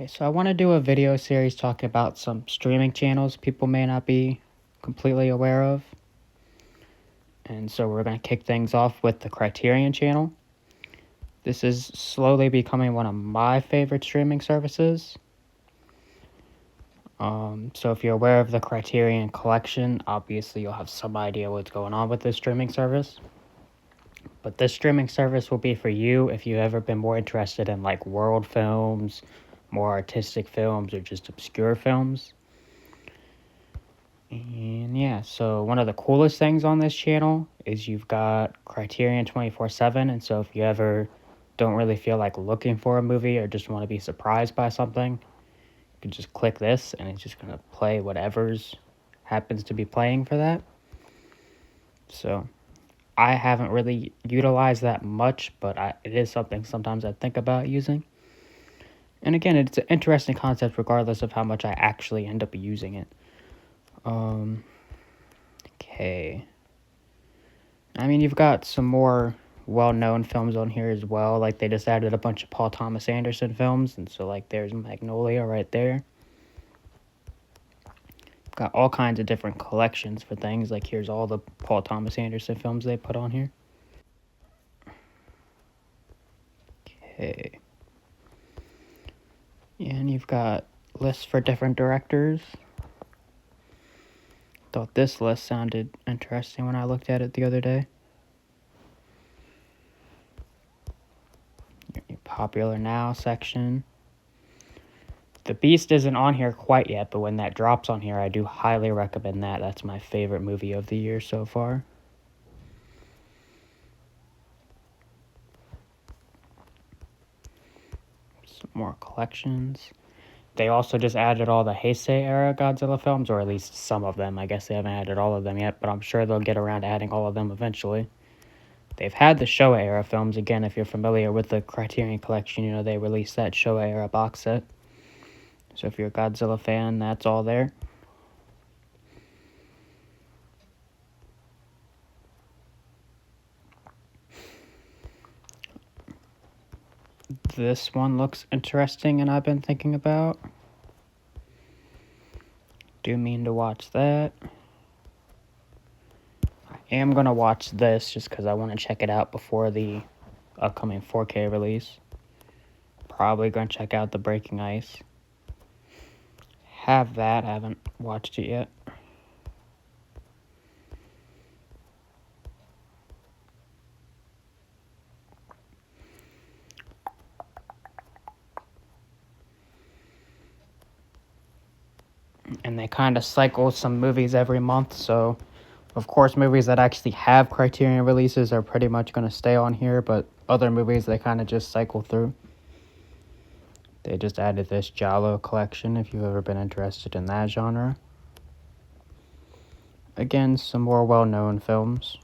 Okay, so I want to do a video series talking about some streaming channels people may not be completely aware of. And so we're going to kick things off with the Criterion channel. This is slowly becoming one of my favorite streaming services. So if you're aware of the Criterion collection, obviously you'll have some idea what's going on with this streaming service. But this streaming service will be for you if you've ever been more interested in like world films, more artistic films, or just obscure films. And yeah, so one of the coolest things on this channel is you've got Criterion 24/7. And so if you ever don't really feel like looking for a movie or just want to be surprised by something, you can just click this and it's just going to play whatever's happens to be playing for that. So I haven't really utilized that much, but it is something sometimes I think about using. And again, it's an interesting concept regardless of how much I actually end up using it. Okay. I mean, you've got some more well-known films on here as well. Like, they just added a bunch of Paul Thomas Anderson films, and so, like, there's Magnolia right there. Got all kinds of different collections for things. Like, here's all the Paul Thomas Anderson films they put on here. Okay. And you've got lists for different directors. Thought this list sounded interesting when I looked at it the other day. Your popular now section. The Beast isn't on here quite yet, but when that drops on here, I do highly recommend that. That's my favorite movie of the year so far. Some more collections. They also just added all the Heisei era Godzilla films, or at least some of them. I guess they haven't added all of them yet, but I'm sure they'll get around to adding all of them eventually. They've had the Showa era films. Again, if you're familiar with the Criterion collection, you know they released that Showa era box set. So if you're a Godzilla fan, that's all there. This one looks interesting and I've been thinking about. Do mean to watch that. I am going to watch this just because I want to check it out before the upcoming 4K release. Probably going to check out the Breaking Ice. Have that, haven't watched it yet. And they kind of cycle some movies every month, so of course movies that actually have Criterion releases are pretty much going to stay on here, but other movies they kind of just cycle through. They just added this Giallo collection if you've ever been interested in that genre. Again, some more well-known films.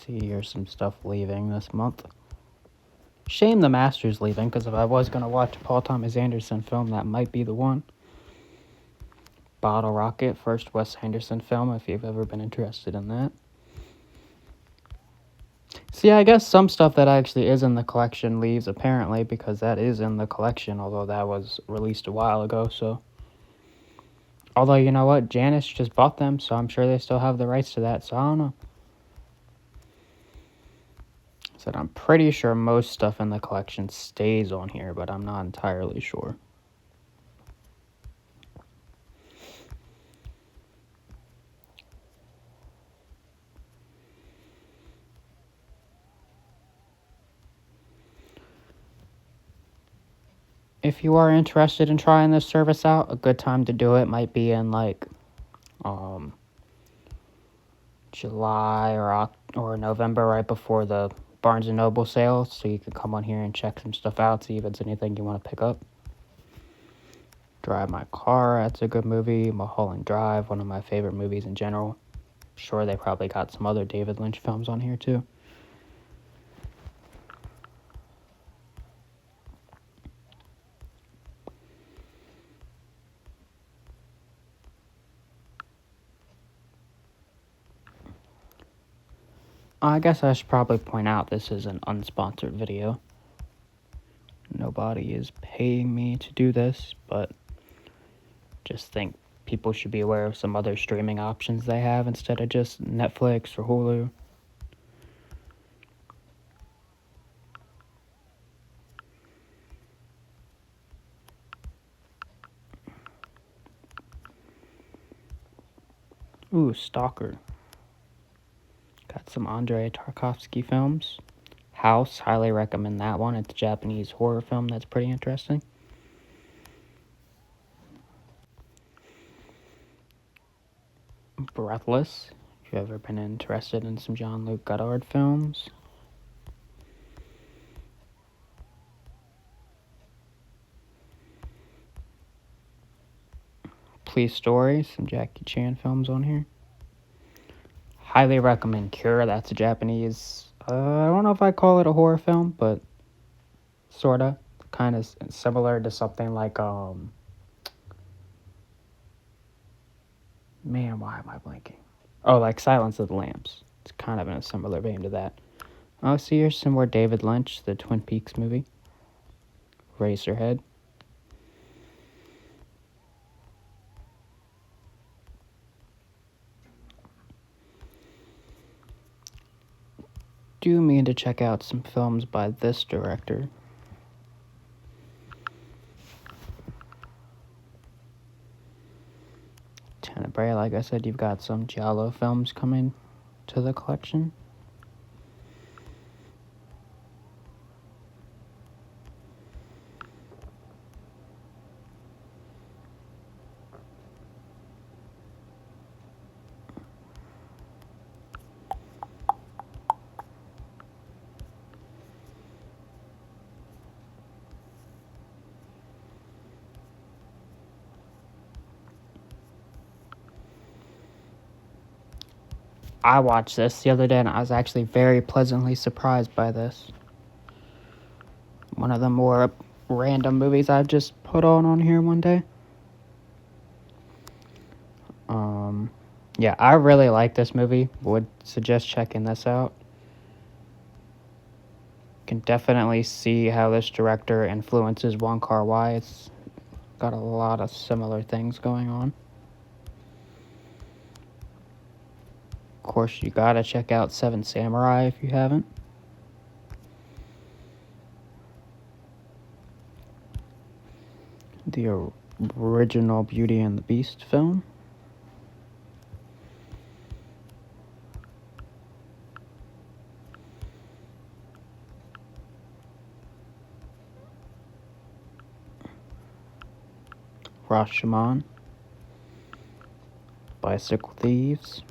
See, here's some stuff leaving this month. Shame the Master's leaving, because if I was going to watch a Paul Thomas Anderson film, that might be the one. Bottle Rocket, first Wes Anderson film, if you've ever been interested in that. See, I guess some stuff that actually is in the collection leaves, apparently, because that is in the collection, although that was released a while ago, so. Although, you know what, Janice just bought them, so I'm sure they still have the rights to that, so I don't know. Said I'm pretty sure most stuff in the collection stays on here, but I'm not entirely sure. If you are interested in trying this service out, a good time to do it might be in like July or November, right before the Barnes & Noble sale, so you can come on here and check some stuff out, see if it's anything you want to pick up. Drive My Car, that's a good movie. Mulholland Drive, one of my favorite movies in general. Sure, they probably got some other David Lynch films on here too. I guess I should probably point out this is an unsponsored video. Nobody is paying me to do this, but just think people should be aware of some other streaming options they have instead of just Netflix or Hulu. Ooh, Stalker. Got some Andrei Tarkovsky films. House, highly recommend that one. It's a Japanese horror film that's pretty interesting. Breathless, if you've ever been interested in some Jean-Luc Godard films. Police Story, some Jackie Chan films on here. Highly recommend Cure, that's a Japanese, I don't know if I call it a horror film, but sorta. Kind of similar to something like, man, why am I blanking? Oh, like Silence of the Lambs. It's kind of in a similar vein to that. Oh, so here's some more David Lynch, the Twin Peaks movie. Razorhead. Do mean to check out some films by this director. Tenebrae, like I said, you've got some Giallo films coming to the collection. I watched this the other day and I was actually very pleasantly surprised by this. One of the more random movies I've just put on here one day. Yeah, I really like this movie. Would suggest checking this out. Can definitely see how this director influences Wong Kar-wai. It's got a lot of similar things going on. Of course, you gotta check out Seven Samurai if you haven't. The original Beauty and the Beast film. Rashomon. Bicycle Thieves.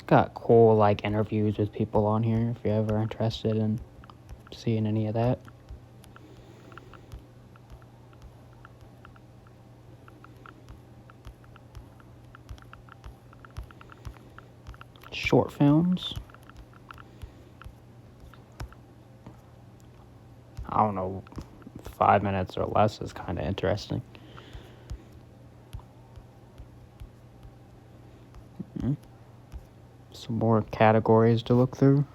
Got cool like interviews with people on here if you're ever interested in seeing any of that. Short films. I don't know, 5 minutes or less is kind of interesting. Some more categories to look through.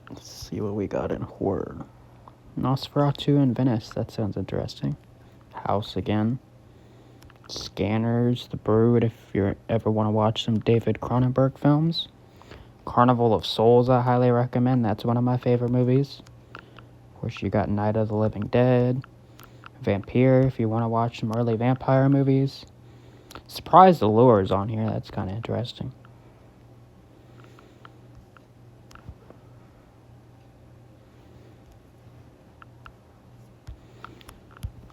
Let's see what we got in horror. Nosferatu in Venice, that sounds interesting. House again. Scanners, The Brood, if you ever want to watch some David Cronenberg films. Carnival of Souls, I highly recommend. That's one of my favorite movies. Of course, you got Night of the Living Dead. Vampire, if you want to watch some early vampire movies. Surprised Allures on here, that's kind of interesting.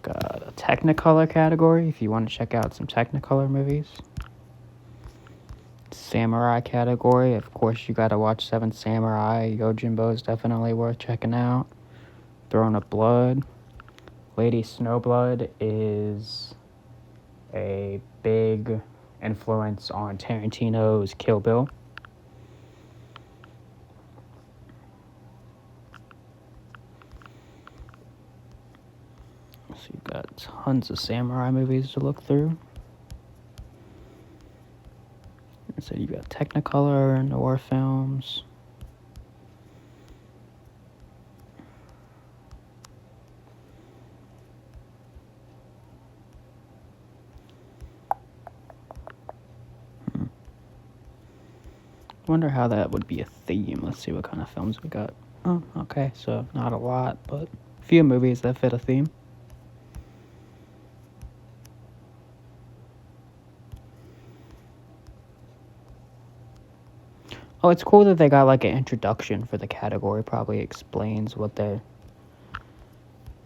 Got a Technicolor category if you want to check out some Technicolor movies. Samurai category, of course you gotta watch Seven Samurai. Yojimbo is definitely worth checking out. Throne of Blood. Lady Snowblood is a big influence on Tarantino's Kill Bill. So you've got tons of samurai movies to look through. So you've got Technicolor, noir films. Wonder how that would be a theme. Let's see what kind of films we got. Oh, okay, so not a lot, but a few movies that fit a theme. Oh, it's cool that they got like an introduction for the category. Probably explains what they're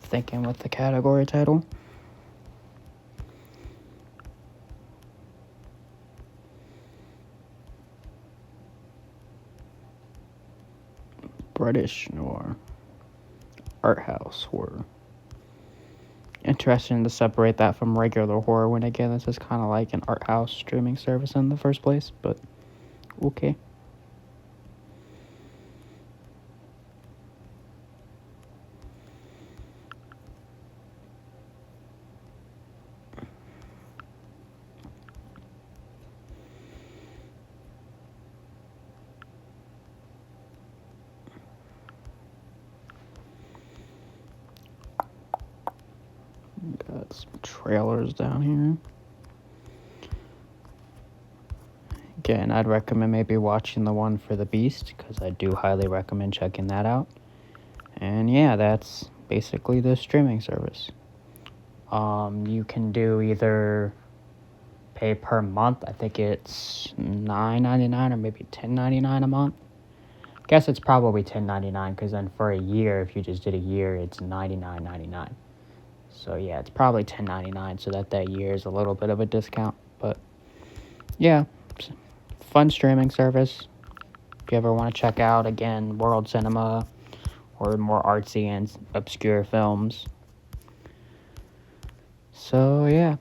thinking with the category title. British noir, art house horror. Interesting to separate that from regular horror when again this is kind of like an art house streaming service in the first place, but okay. Got some trailers down here. Again, I'd recommend maybe watching the one for the Beast, because I do highly recommend checking that out. And yeah, that's basically the streaming service. You can do either pay per month. I think it's $9.99 or maybe $10.99 a month. Guess it's probably $10.99 because then for a year, if you just did a year, it's $99.99. So yeah, it's probably $10.99, so that year is a little bit of a discount. But yeah, fun streaming service. If you ever want to check out again world cinema or more artsy and obscure films. So yeah.